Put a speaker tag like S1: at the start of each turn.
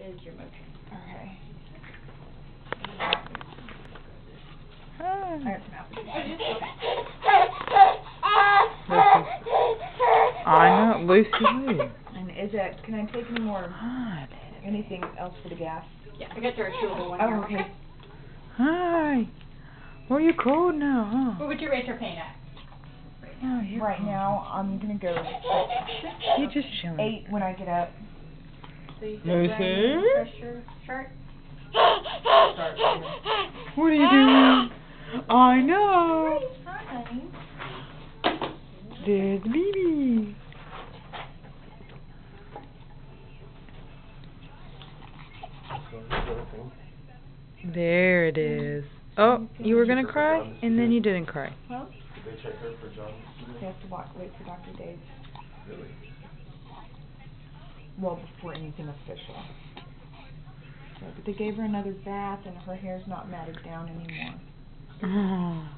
S1: is your motion.
S2: Okay.
S3: Hi.
S2: I have some apples.
S3: I know, Lucy Lou.
S2: And is it, can I take any more,
S3: Hi.
S2: anything else for the gas?
S1: Yeah, I got your chewable one
S2: Oh,
S1: here.
S2: okay.
S3: Hi. Well, you're cold now, huh?
S1: What would you rate your pain at?
S3: Oh, you're
S2: Right
S3: cold.
S2: now, I'm gonna go
S3: You're just chilling.
S2: 8 when I get up.
S1: So you
S3: Lucy?
S1: press your chart.
S3: What are you doing? I know.
S1: Hi, honey.
S3: There's baby. There it is. Oh, you were gonna cry, and then you didn't cry.
S2: Huh?
S4: Did they check her for jaundice today?
S2: They have to wait for Dr. Dave.
S4: Really?
S2: Well, before anything official. So, but they gave her another bath, and her hair's not matted down anymore.
S3: Oh.